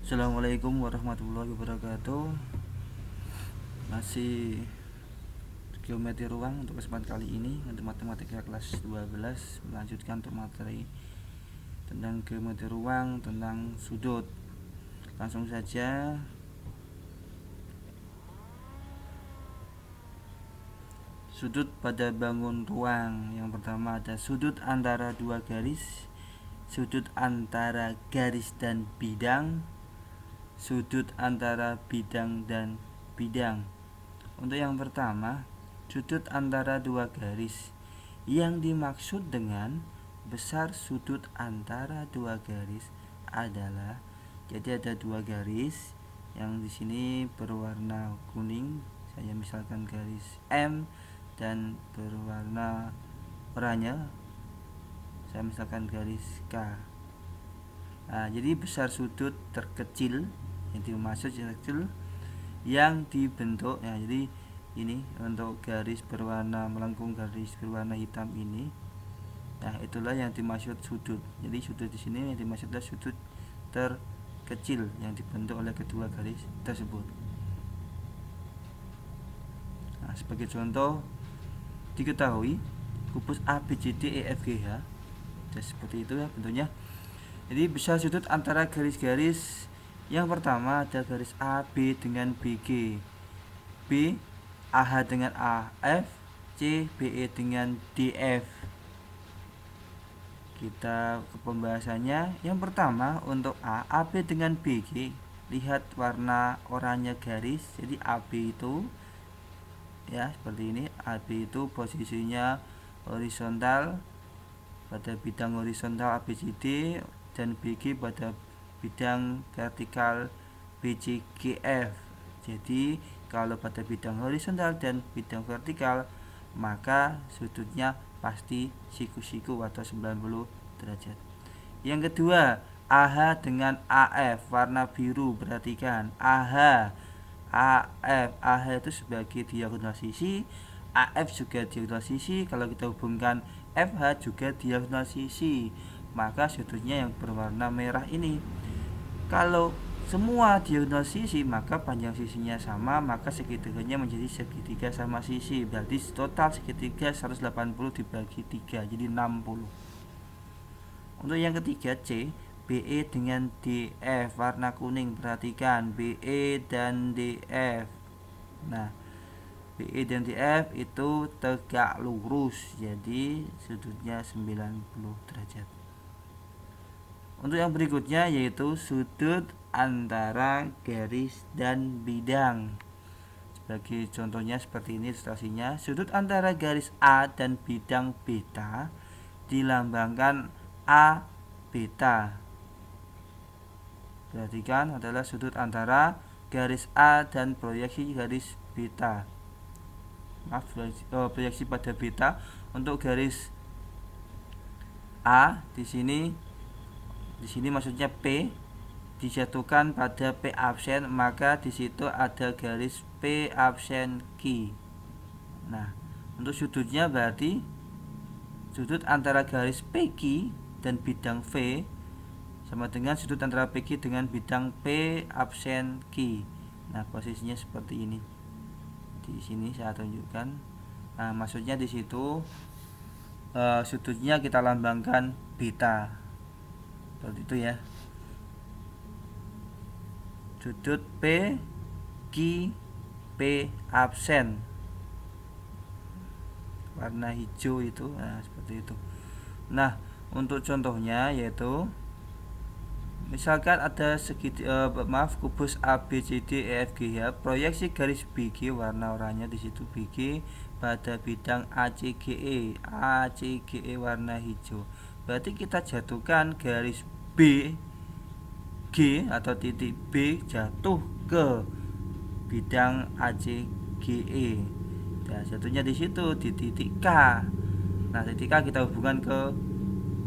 Assalamualaikum warahmatullahi wabarakatuh. Masih geometri ruang untuk kesempatan kali ini untuk matematika kelas 12, melanjutkan untuk materi tentang geometri ruang, tentang sudut. Langsung saja. Sudut pada bangun ruang. Yang pertama ada sudut antara dua garis, sudut antara garis dan bidang, sudut antara bidang dan bidang. Untuk yang pertama, sudut antara dua garis. Yang dimaksud dengan besar sudut antara dua garis adalah, jadi ada dua garis yang di sini berwarna kuning. Saya misalkan garis M dan berwarna oranye. Saya misalkan garis K. Nah, jadi besar sudut terkecil yang dimaksud terkecil yang dibentuk ya, jadi ini untuk garis berwarna melengkung, garis berwarna hitam ini. Nah, itulah yang dimaksud sudut. Jadi sudut di sini yang dimaksud adalah sudut terkecil yang dibentuk oleh kedua garis tersebut. Nah, sebagai contoh diketahui kubus ABCDEFGH. Jadi seperti itu ya bentuknya. Jadi besar sudut antara garis-garis. Yang pertama ada garis AB dengan BG, B AH dengan AF, C BE dengan DF. Kita ke pembahasannya. Yang pertama untuk A, AB dengan BG, lihat warna oranye garis. Jadi AB itu ya seperti ini. AB itu posisinya horizontal pada bidang horizontal ABCD dan BG pada bidang vertikal BCGF. Jadi kalau pada bidang horizontal dan bidang vertikal, maka sudutnya pasti siku-siku atau 90 derajat. Yang kedua, AH dengan AF warna biru. Perhatikan AH, AH itu sebagai diagonal sisi, AF juga diagonal sisi. Kalau kita hubungkan FH juga diagonal sisi, maka sudutnya yang berwarna merah ini. Kalau semua diagonal sisi, maka panjang sisinya sama, maka segitiganya menjadi segitiga sama sisi. Berarti total segitiga 180 dibagi 3, jadi 60. Untuk yang ketiga C, BE dengan DF warna kuning. Perhatikan BE dan DF. Nah, BE dan DF itu tegak lurus, jadi sudutnya 90 derajat. Untuk yang berikutnya yaitu sudut antara garis dan bidang. Sebagai contohnya seperti ini ilustrasinya. Sudut antara garis A dan bidang beta dilambangkan A beta. Perhatikan adalah sudut antara garis A dan proyeksi garis beta. Proyeksi pada beta. Untuk garis A di sini maksudnya P dijatuhkan pada P absen, maka di situ ada garis P absen Q. Nah, untuk sudutnya berarti sudut antara garis PQ dan bidang V sama dengan sudut antara PQ dengan bidang P absen Q. Nah, posisinya seperti ini. Di sini saya tunjukkan. Nah, maksudnya di situ sudutnya kita lambangkan beta. Seperti itu ya. Sudut P Q P absen warna hijau itu. Nah, seperti itu. Nah, untuk contohnya yaitu misalkan ada kubus ABCDEFGH, proyeksi garis BG warna oranye di situ BG pada bidang ACGE warna hijau. Berarti kita jatuhkan garis B G atau titik B jatuh ke bidang ACGE. Nah, jatuhnya di situ di titik K. Nah, titik K kita hubungkan ke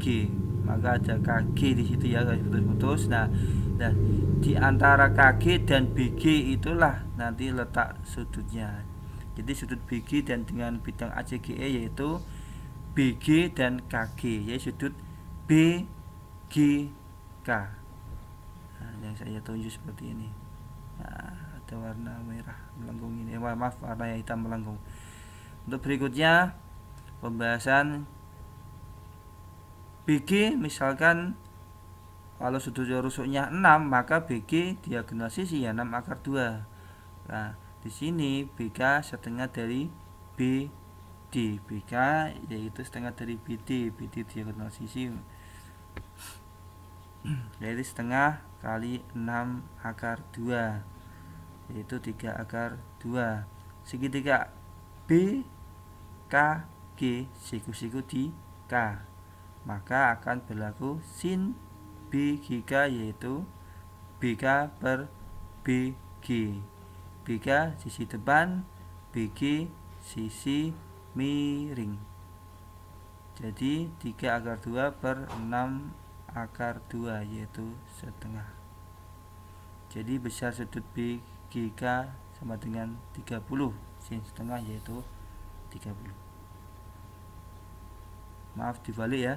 G, maka ada KG di situ ya, garis putus-putus. Nah, di antara KG dan BG itulah nanti letak sudutnya. Jadi sudut BG dan dengan bidang ACGE yaitu BG dan KG, yaitu sudut BGK. Nah, yang saya tunjuk seperti ini. Nah, ada warna merah melengkung ini, maaf, warna hitam melengkung. Untuk berikutnya pembahasan BG, misalkan kalau sudut rusuknya 6, maka BG diagonal sisi ya 6 akar 2. Nah, di sini BK setengah dari BD. BK yaitu setengah dari BD. BD diagonal sisi yaitu setengah kali 6 akar 2, yaitu 3 akar 2. Segitiga BKG siku-siku di K, maka akan berlaku sin BGK, yaitu BK per BG. BK sisi depan, BG sisi miring. Jadi 3 akar 2 per 6 akar 2, yaitu setengah. Jadi besar sudut BGK sama dengan 30, sin setengah yaitu 30. Maaf dibalik ya,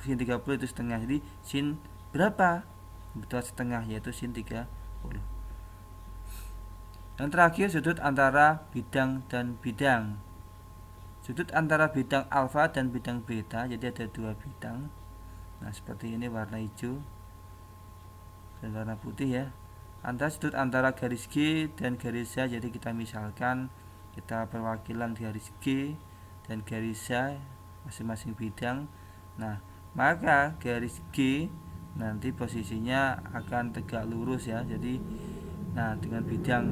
sin 30 itu setengah. Jadi sin berapa? Betul setengah, yaitu sin 30. Yang terakhir sudut antara bidang dan bidang. Sudut antara bidang alfa dan bidang beta, jadi ada dua bidang. Nah, seperti ini warna hijau dan warna putih ya. Antara sudut antara garis G dan garis H, jadi kita misalkan kita perwakilan garis G dan garis H masing-masing bidang. Nah, maka garis G nanti posisinya akan tegak lurus ya. Jadi nah, dengan bidang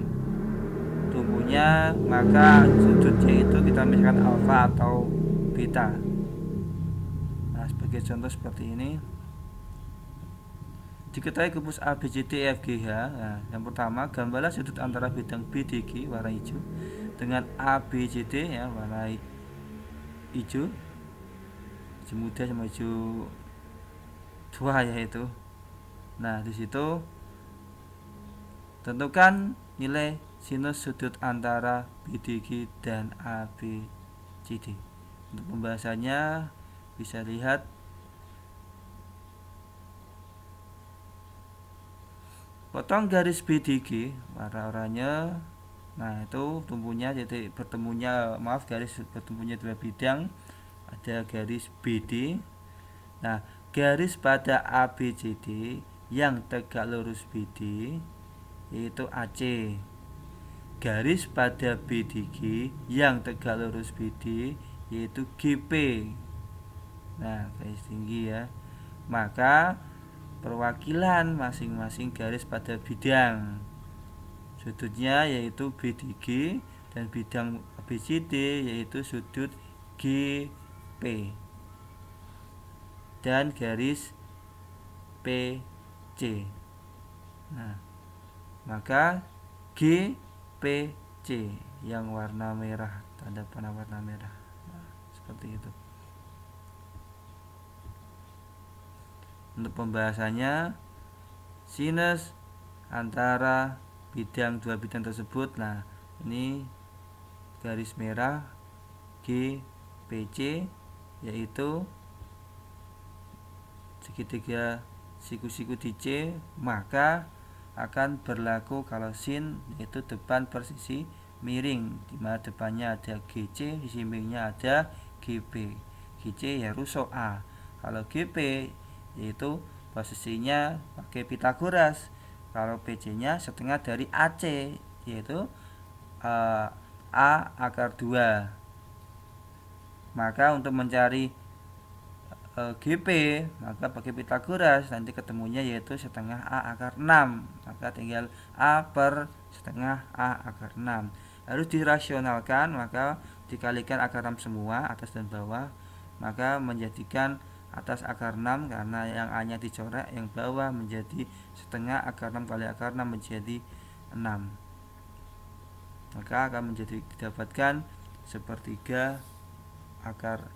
tumbuhnya, maka sudutnya itu kita misalkan alfa atau beta. Nah, sebagai contoh seperti ini. Diketahui gembus A, B, C, D, E, F, G, H. Nah, yang pertama, gambarlah sudut antara bidang B, D, G warna hijau dengan A, B, C, D ya warna hijau, hijau muda sama hijau tua ya itu. Nah, di situ tentukan nilai sinus sudut antara BDG dan ABCD. Untuk pembahasannya bisa lihat potong garis BDG warna oranye. Nah, itu tumbuhnya, jadi bertemunya, maaf, garis bertemunya dua bidang, ada garis BD. Nah, garis pada ABCD yang tegak lurus BD yaitu AC. Garis pada BDG yang tegak lurus BD yaitu GP. Nah, garis tinggi ya. Maka perwakilan masing-masing garis pada bidang sudutnya yaitu BDG dan bidang ABCD yaitu sudut GP dan garis PC. Nah, maka GPC yang warna merah, tanda panah warna merah. Nah, seperti itu. Untuk pembahasannya, sinus antara dua bidang tersebut. Nah, ini garis merah GPC yaitu segitiga siku-siku di C, maka akan berlaku kalau sin yaitu depan per sisi miring, di mana depannya ada GC, sisi miringnya ada GP. GC ya rusuk A. Kalau GP yaitu posisinya pakai Pitagoras. Kalau PC-nya setengah dari AC, yaitu A akar 2. Maka untuk mencari GP, maka pakai Pitagoras, nanti ketemunya yaitu setengah A akar 6. Maka tinggal A per setengah A akar 6. Harus dirasionalkan, maka dikalikan akar 6 semua, atas dan bawah, maka menjadikan atas akar 6 karena yang A nya dicoret, yang bawah menjadi setengah akar 6 kali akar 6 menjadi 6. Maka akan menjadi didapatkan sepertiga akar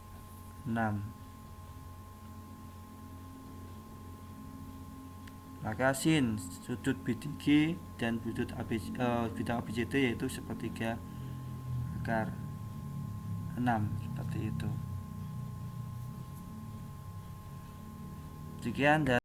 6. Maka sin sudut BDG dan sudut bidang ABCD yaitu sepertiga akar 6, seperti itu. Sekian dan